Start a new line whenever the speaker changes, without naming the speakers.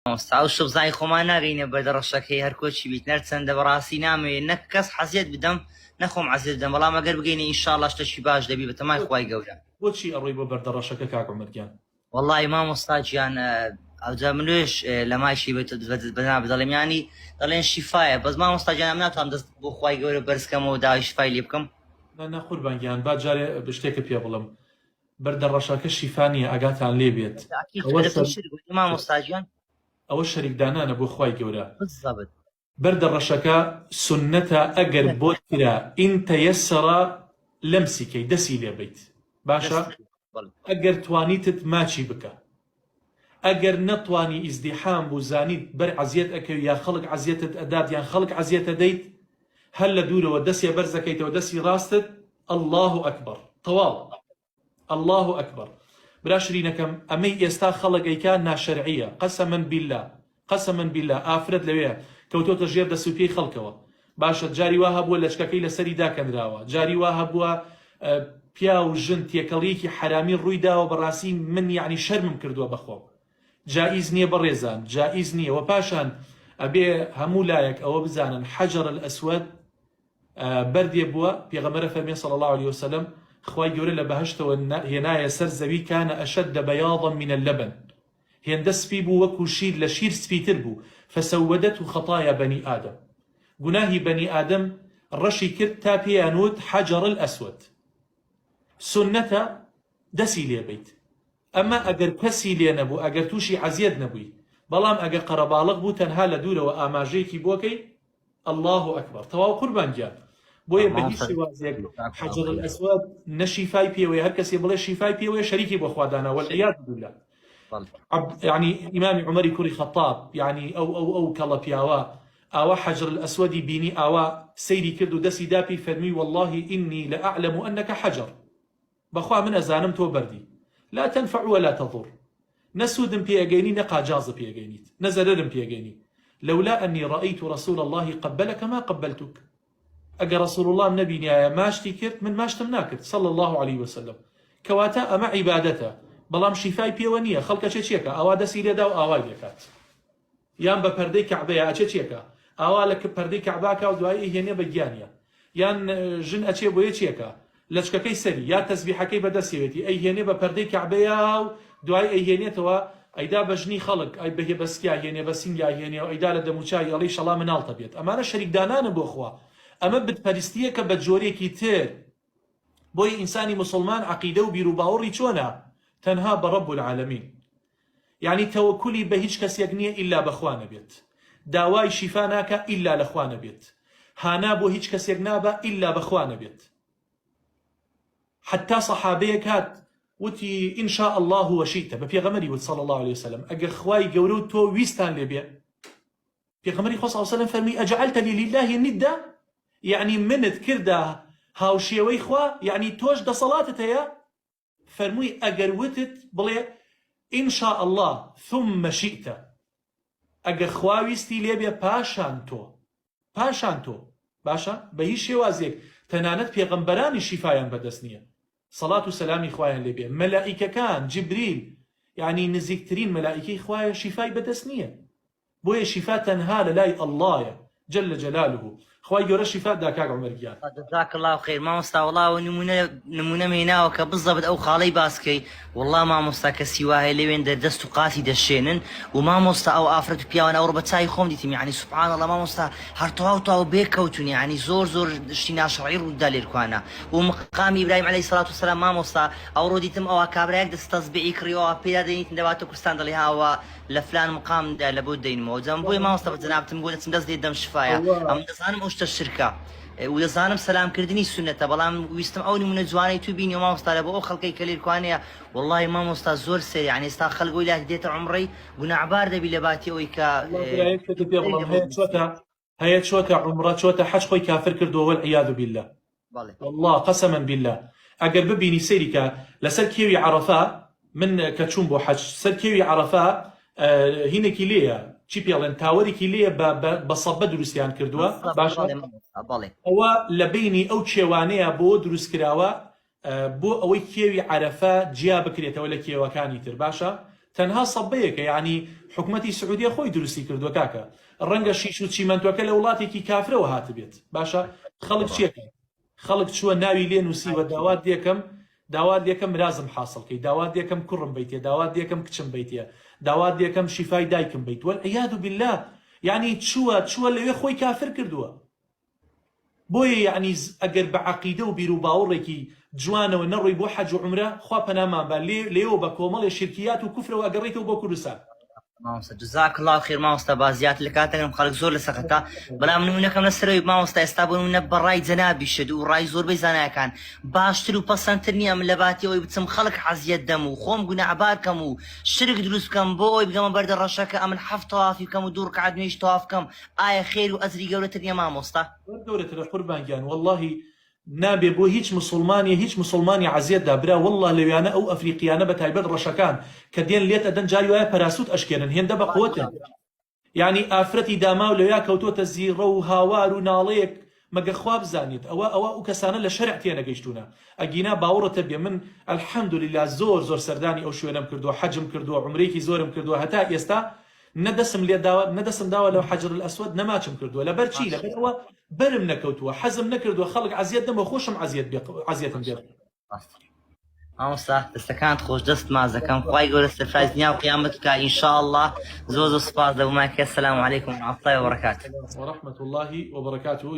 مستعو شوف زای خمانا غينا بدر الشكي هركوتشي بيت نرسن دبراسي نامي نكس حزيت بدم نخوم عزيز بدم والله ما قرب جيني ان شاء الله اشتشي باش دبي بتماي خواي قولا
بۆچی ئەڕۆی بۆ بەردەڕەشەکە کاک عومەرگیان؟
والله ما مستاجيان او منوش لما شي بدنا بدلم يعني دلين شفاية بس ما مستاجيان امنات هم دست بو خواي قولا برسكم ودا شفاي لي بكم
نە قوربانگیان با جارێ شتێکە پێ بڵم بەردەڕەشەکە شیفا نییە ئاگاتان لێ بێت
اكيد بدك تشرك ما مستاجيان
ئەوە شەریکدانانە بۆ خوای گەورە
بالضبط
بەردەڕەشەکە سنەتە ئەگەر بۆ کرا ئین تەیەسەرە لەمسیکەی دەسی لێ بیت باشە ئەگەر توانیتت ماچی بکە ئەگەر نەتوانی ئیزدیحام بوو زانیت بەر عەزیەت ئەکەوی یا خەڵک عەزیەتت ئەدات یان خەڵک عەزیەتە دەیت هەر لە دوورەوە دەستێ بەرزەکەیتەوە دەستی ڕاستت الله ئەکبەر تەواو الله ئەکبەر برا شرینەکەم ئەمەی ئێستا خەڵک ناشەرعیە قەسەمەن بیللا ئافرەت لەوەیە کەوتۆتە ژێر دەست و پێی خەڵکەوە باشە جاری وا هەبووە لەچکەکەی لەسەری داکەندراوە جاری وا هەبووە پیا و ژن تێکەڵیەکی حرامی ڕوویداوە بەڕاستی من یعنی شەرمم کردووە بەخۆم جائیز نییە بەڕێزان جائیز نییە و پاشان ئەبێ هەموو لایەک ئەوە بزانن حەجەر الئەسوەد بەردێ بووە پێغەمبەر فەرمێ صلی الله عليه وسلم خوای گەورە لە بەهەشتەوە هێنایە سەر زەوی کانە ئەشەد بەیاضا من اللبن هێندە سپی بوو وەکو شیر لە شیر سپیتر بوو فسەودەت و خەتایە بەنی ئادەم گوناهی بەنی ئادەم ڕەشی کرد تا پێیانوت حەجەر الئەسوەد سنەتە دەسی لێ بیت ئەمە ئەگەر کەسی لێ نەبوو ئەگەر تووشی عەزیەت نەبووی بەڵام ئەگەر قەرەباڵغ بوو تەنها لە دوورەوە ئاماژەیەکی بۆکەی الله ئەکبەر تەواو قوربانگیان بۆیە بە هیچ شێوازێک حەجەر الئەسوەد نە شیفای پێوەیە هەر کەسێ بڵێ شیفای پێوەیە شەریکی بۆ خوادانە وەالعیاذ بالله يعني إمام عمر كوري خطاب يعني أو كلا بياوا أو حجر الأسود بيني أو سيري كردو دسي دابي فرمي والله إني لأعلم أنك حجر بخوا من أزانم تو بردي لا تنفع ولا تضر نسود بيجيني نقا جاز بيجينيت نزلرم بيجيني لولا أني رأيت رسول الله قبلك ما قبلتك أجا رسول الله نبي نيايا ماشتي كرت من ماشتم ناكرت صلى الله عليه وسلم كواتا أما عبادته بەڵام شیفای پێوە نییە خەڵکە چێکە ئەوا دەسی لێدا و ئاوای لێکات یان بە پەردەی کەعبەیە ئەچێ چێکە ئاوا لە پەردەی کەعباکە و دوایی هێنێ بە گیانیە یان ژن ئەچێ بۆ یەکێکە لەچکەکەی سەری یا تەسبیحەکەی بەدەستێتی ئەی هێنێ بە پەردەی کەعبەیە و دوای ئەی هێنێتەوە ئەیدا بە ژنی خەڵک ئەی بەهێ بەسکیا هێنێ بە سینگیا هێنێ و ئەیدا لە دەموچای ئەڵی شەڵا مناڵتە بێت ئەمانە شەریکدانانە بۆ خوا ئەمە بتپەرستیەکە بە جۆرێکی تر بۆی ئینسانی موسڵمان عەقیدە و بیر و باوەڕی چۆنە تەنها بە رب العالمین یعنی تەوەکولی بە هیچ کەسێک نییە ئیلا بەخوا نەبێت داوای شیفا ناکە ئیلا لەخوا نەبێت هانا بۆ هیچ کەسێک نابە ئیلا بەخوا نەبێت حتا سەحابەیەک هات وتی إن شاء الله وشئت بە پێغەمبەری وت صلی الله عليه وسلم ئەگەر خوای گەورە و تۆ ویستان لێبێ پێغەمبەری خوا صلی الله عليه وسلم فەرمی ئەجعلت لله ندا یعنی منت کردە هاوشێوەی خوا یعنی تۆش دەسەڵاتت هەیە فرمووی ئەگەر وتت بڵێ إن شاء الله ثم شئت ئەگەر خواویستی لێبێ پاشان تۆ باشە بە هیچ شێوازێک تەنانەت پێغەمبەرانی شیفایان بەدەست نییە سەڵات و سەلامی خوایان لێبێ مەلائیکەکان جبریل یعنی نزیکترین مەلائیکەی خوایە شیفای بەدەست نییە بۆیە شیفا تەنها لە لای ئەڵڵایە جل جلاله خوای گەورە شیفا دا کاک عومەرگیان
جزاك الله خير ما مستا والله نمونه ميناوك بالضبط او خالي باسكي والله ما مستا كسيواه لوين دست قاسي دشينن وما مستا او افرت بيان او ربتاي خوم ديتم يعني سبحان الله ما مستا هرتو تو بيكوتون يعني زور اشتينا شرعي ودالير كوانا ومقام ابراهيم عليه الصلاه والسلام ما مستا او روديتم او كابريك دست تصبيعي كريو بيدين دباتو كستان دلي هاوا لفلان مقام لابد دين موزم بوي ما مستا جنابتم قلت مدز دي دم شفايا ام دزانم اوشت الشركه ويزانم سلام كردني سنة بلام ويستم أوني من الجواني تبيني وما مستعد بقول خلقي كلير كوانيا والله ما مستعد زور سري يعني استا خلقوا له ديت عمري قلنا عبار ده بلباتي ويكا
هي شوكا عمره شوكا حج خوي كافر كردو والعياذ بالله والله قسما بالله أجر ببيني سيريكا لسر كيوي عرفاء من كتشوم بو حج سر كيوي عرفاء هنا كيليا چی پێڵێن تاوەرێکی لێ بە سەبە دروستیان کردووە باشە ئەوە لە بینی ئەو کێوانەیە بۆ دروستکراوە بۆ ئەوەی کێوی عەرەفە جیا بکرێتەوە لە کێوەکانی تر باشە تەنها سەبەیەکە یعنی حکومەتی سعودیە خۆی دروستی کردووە کاکە ڕەنگە شیش و چیمەنتوەکە لە وڵاتێکی کافرەوە هاتبێت باشە خەڵک چیەکە خەڵک چووە ناوی لێ نووسیوە داوات یەکەم مرازم حاصلکەی داوات یەکەم کوڕم بیتێ داوات یەکەم کچم بیتە داوات یەکەم شیفای دایکم بیت والعیاذ بالله یعنی چووە لەوێ خۆی کافر کردووە بۆیە یعنی ئەگەر بە عەقیدە و بیر و باوەڕێکی جوانەوە نەڕۆی بۆ حەج و عومرە خوا پەنامان با لێەوە بە کۆمەڵی شرکیات و کوفرەوە ئەگەڕێیتەوە بۆ کوردستان
مامۆستا جزاک الله خێر مامۆستا بازیات لە کاتێکم خەڵک زۆر لە سەختا بەڵام نمونەکەم لەسەرەوەی مامۆستا ئێستا بۆ نمونە بە ڕای جەنابی شد و ڕای زۆربەی زانایەکان باشتر و پەسەندتر نییە من لە باتیەوەی بچم خەڵک حەزیەت دەم و خۆم گونەعبار بکەم و شرک دروست بکەم بۆ ئەوی بگەمە بەردە ڕەشەکە ئەمن حەفت تەوافی بکەم و 2 ڕکعات نوێژ تەواف بکەم ئایا خێر و ئەجری گەورەتر نییە مامۆستا
گەورەترە قوربانگیان واللهی نابێ بۆ هیچ مسلمانی عەزیەتدا برا والله لەویانە ئەو ئەفریقیانە بە تایبەت ڕەشەکان کە دێن لێت ئەدەن جاری وایە پەراسوت ئەشکێنن هێندە بە قووەتن یعنی ئافرەتی داما و لەویا کەوتۆتە زیڕە و هاوار و ناڵەیەک مەگە خوا بزانیت ئەوە و کەسانە لە شەرع تێنەگەیشتونە ئەگینا باوەڕەتە بێ من الحەمدولله زۆر سەردانی ئەو شوێنەم کردووە حەجم کردووە عومرێکی زۆرم کردووە هەتا ئێستا نەدەسم داوە لەو حەجر الئەسوەد نەماچم کردووە لەبەر چی لەبەرەوە بەرم نەکەوتووە حەزم نەکردووە خەڵک عەزیەت دەمە خۆشم عەزیەتم بێت
مامۆستا دەستەکانت خۆش دەست مازەکەم خوای گەورە سەرفرایز دنیا و قیامەت بکات ئینشاءالله زۆر سوپاس دەبوومە کە السلام عەلەیکم ورحمەتوڵڵاهی وبەرەکاتوه